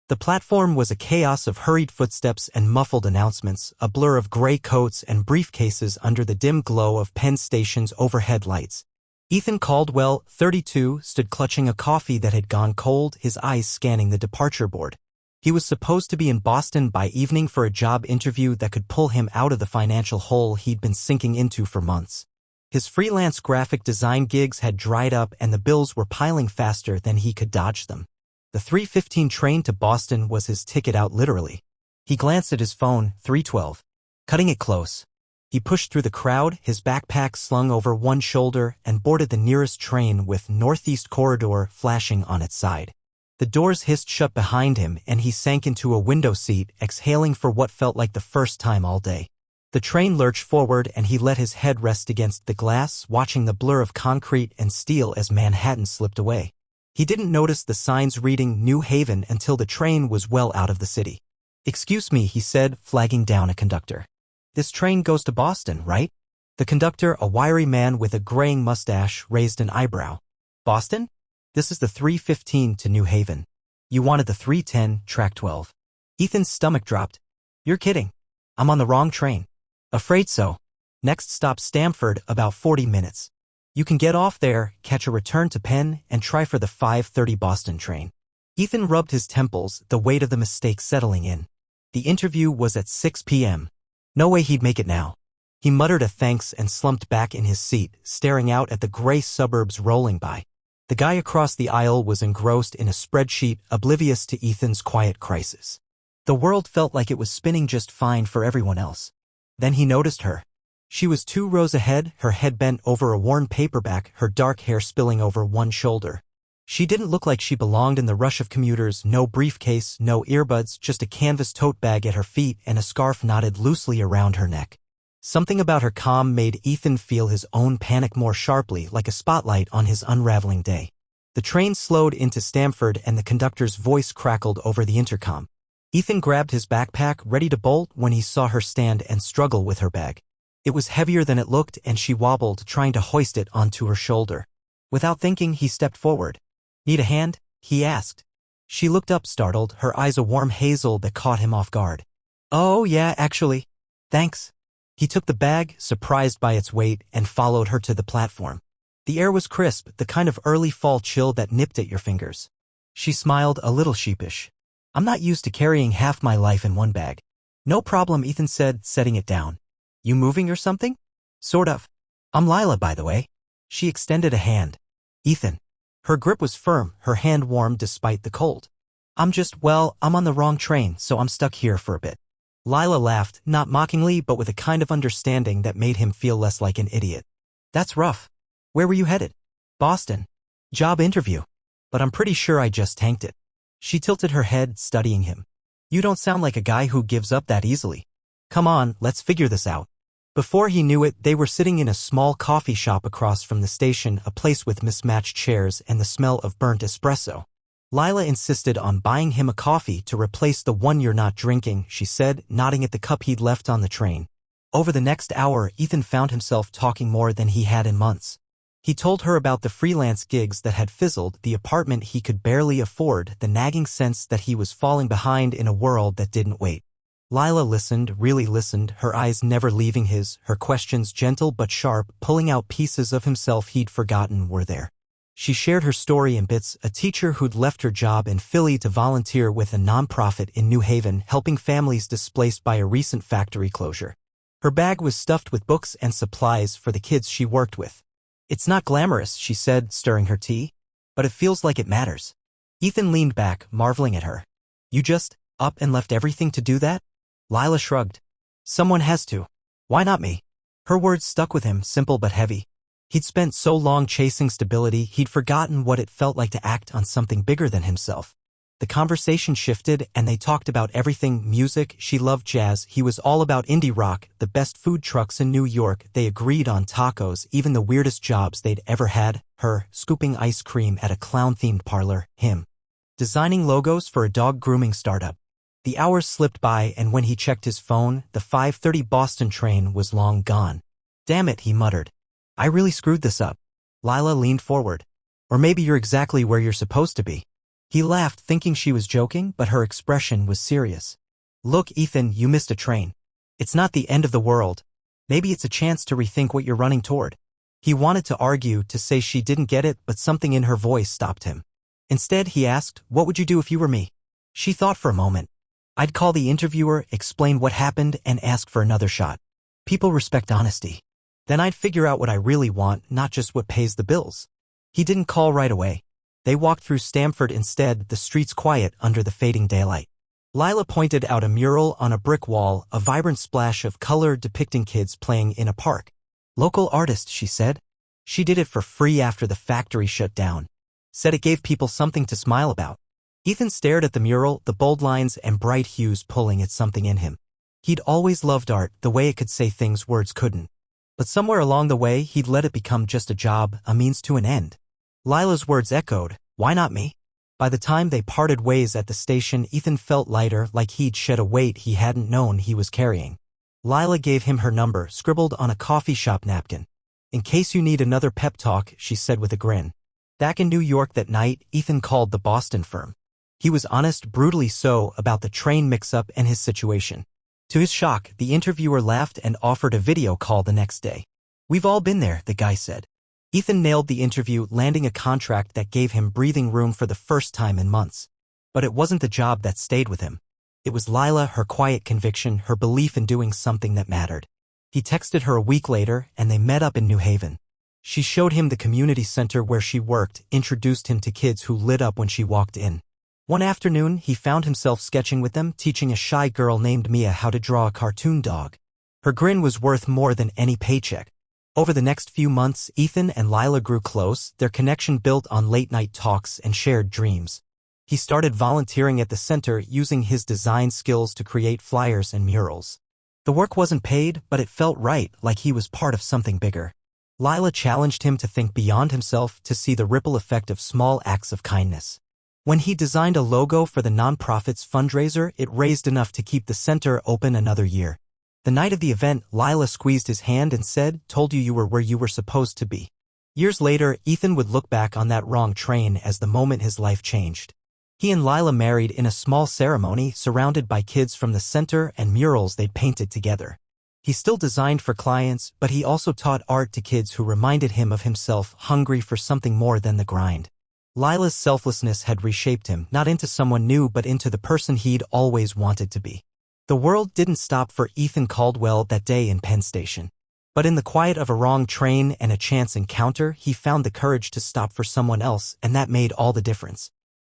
The platform was a chaos of hurried footsteps and muffled announcements, a blur of gray coats and briefcases under the dim glow of Penn Station's overhead lights. Ethan Caldwell, 32, stood clutching a coffee that had gone cold, his eyes scanning the departure board. He was supposed to be in Boston by evening for a job interview that could pull him out of the financial hole he'd been sinking into for months. His freelance graphic design gigs had dried up and the bills were piling faster than he could dodge them. The 3:15 train to Boston was his ticket out literally. He glanced at his phone, 3:12. Cutting it close. He pushed through the crowd, his backpack slung over one shoulder, and boarded the nearest train with Northeast Corridor flashing on its side. The doors hissed shut behind him and he sank into a window seat, exhaling for what felt like the first time all day. The train lurched forward and he let his head rest against the glass, watching the blur of concrete and steel as Manhattan slipped away. He didn't notice the signs reading New Haven until the train was well out of the city. "Excuse me," he said, flagging down a conductor. "This train goes to Boston, right?" The conductor, a wiry man with a graying mustache, raised an eyebrow. "Boston? This is the 3:15 to New Haven. You wanted the 3:10, track 12. Ethan's stomach dropped. "You're kidding. I'm on the wrong train." "Afraid so. Next stop Stamford, about 40 minutes. You can get off there, catch a return to Penn, and try for the 5:30 Boston train." Ethan rubbed his temples, the weight of the mistake settling in. The interview was at 6 p.m. No way he'd make it now. He muttered a thanks and slumped back in his seat, staring out at the gray suburbs rolling by. The guy across the aisle was engrossed in a spreadsheet, oblivious to Ethan's quiet crisis. The world felt like it was spinning just fine for everyone else. Then he noticed her. She was 2 rows ahead, her head bent over a worn paperback, her dark hair spilling over one shoulder. She didn't look like she belonged in the rush of commuters, no briefcase, no earbuds, just a canvas tote bag at her feet and a scarf knotted loosely around her neck. Something about her calm made Ethan feel his own panic more sharply, like a spotlight on his unraveling day. The train slowed into Stamford and the conductor's voice crackled over the intercom. Ethan grabbed his backpack, ready to bolt, when he saw her stand and struggle with her bag. It was heavier than it looked and she wobbled, trying to hoist it onto her shoulder. Without thinking, he stepped forward. "Need a hand?" he asked. She looked up startled, her eyes a warm hazel that caught him off guard. "Oh yeah, actually. Thanks." He took the bag, surprised by its weight, and followed her to the platform. The air was crisp, the kind of early fall chill that nipped at your fingers. She smiled, a little sheepish. "I'm not used to carrying half my life in one bag." "No problem," Ethan said, setting it down. "You moving or something?" "Sort of. I'm Lila, by the way." She extended a hand. "Ethan." Her grip was firm, her hand warm despite the cold. I'm on the wrong train, so I'm stuck here for a bit." Lila laughed, not mockingly but with a kind of understanding that made him feel less like an idiot. "That's rough. Where were you headed?" "Boston. Job interview. But I'm pretty sure I just tanked it." She tilted her head, studying him. "You don't sound like a guy who gives up that easily. Come on, let's figure this out." Before he knew it, they were sitting in a small coffee shop across from the station, a place with mismatched chairs and the smell of burnt espresso. Lila insisted on buying him a coffee to replace the one you're not drinking, she said, nodding at the cup he'd left on the train. Over the next hour, Ethan found himself talking more than he had in months. He told her about the freelance gigs that had fizzled, the apartment he could barely afford, the nagging sense that he was falling behind in a world that didn't wait. Lila listened, really listened, her eyes never leaving his, her questions gentle but sharp, pulling out pieces of himself he'd forgotten were there. She shared her story in bits, a teacher who'd left her job in Philly to volunteer with a nonprofit in New Haven, helping families displaced by a recent factory closure. Her bag was stuffed with books and supplies for the kids she worked with. "It's not glamorous," she said, stirring her tea, "but it feels like it matters." Ethan leaned back, marveling at her. "You just up and left everything to do that?" Lila shrugged. "Someone has to. Why not me?" Her words stuck with him, simple but heavy. He'd spent so long chasing stability, he'd forgotten what it felt like to act on something bigger than himself. The conversation shifted, and they talked about everything: music, she loved jazz, he was all about indie rock, the best food trucks in New York, they agreed on tacos, even the weirdest jobs they'd ever had, her, scooping ice cream at a clown-themed parlor, him, designing logos for a dog grooming startup. The hours slipped by, and when he checked his phone, the 5:30 Boston train was long gone. "Damn it," he muttered. "I really screwed this up." Lila leaned forward. "Or maybe you're exactly where you're supposed to be." He laughed, thinking she was joking, but her expression was serious. Look, Ethan, you missed a train. It's not the end of the world. Maybe it's a chance to rethink what you're running toward. He wanted to argue, to say she didn't get it, but something in her voice stopped him. Instead, he asked, what would you do if you were me? She thought for a moment. I'd call the interviewer, explain what happened, and ask for another shot. People respect honesty. Then I'd figure out what I really want, not just what pays the bills. He didn't call right away. They walked through Stamford instead, the streets quiet under the fading daylight. Lila pointed out a mural on a brick wall, a vibrant splash of color depicting kids playing in a park. Local artist, she said. She did it for free after the factory shut down. Said it gave people something to smile about. Ethan stared at the mural, the bold lines and bright hues pulling at something in him. He'd always loved art, the way it could say things words couldn't. But somewhere along the way, he'd let it become just a job, a means to an end. Lila's words echoed, why not me? By the time they parted ways at the station, Ethan felt lighter, like he'd shed a weight he hadn't known he was carrying. Lila gave him her number, scribbled on a coffee shop napkin. In case you need another pep talk, she said with a grin. Back in New York that night, Ethan called the Boston firm. He was honest, brutally so, about the train mix-up and his situation. To his shock, the interviewer laughed and offered a video call the next day. We've all been there, the guy said. Ethan nailed the interview, landing a contract that gave him breathing room for the first time in months. But it wasn't the job that stayed with him. It was Lila, her quiet conviction, her belief in doing something that mattered. He texted her a week later, and they met up in New Haven. She showed him the community center where she worked, introduced him to kids who lit up when she walked in. One afternoon, he found himself sketching with them, teaching a shy girl named Mia how to draw a cartoon dog. Her grin was worth more than any paycheck. Over the next few months, Ethan and Lila grew close, their connection built on late-night talks and shared dreams. He started volunteering at the center, using his design skills to create flyers and murals. The work wasn't paid, but it felt right, like he was part of something bigger. Lila challenged him to think beyond himself, to see the ripple effect of small acts of kindness. When he designed a logo for the nonprofit's fundraiser, it raised enough to keep the center open another year. The night of the event, Lila squeezed his hand and said, told you were where you were supposed to be. Years later, Ethan would look back on that wrong train as the moment his life changed. He and Lila married in a small ceremony, surrounded by kids from the center and murals they'd painted together. He still designed for clients, but he also taught art to kids who reminded him of himself, hungry for something more than the grind. Lila's selflessness had reshaped him, not into someone new but into the person he'd always wanted to be. The world didn't stop for Ethan Caldwell that day in Penn Station. But in the quiet of a wrong train and a chance encounter, he found the courage to stop for someone else, and that made all the difference.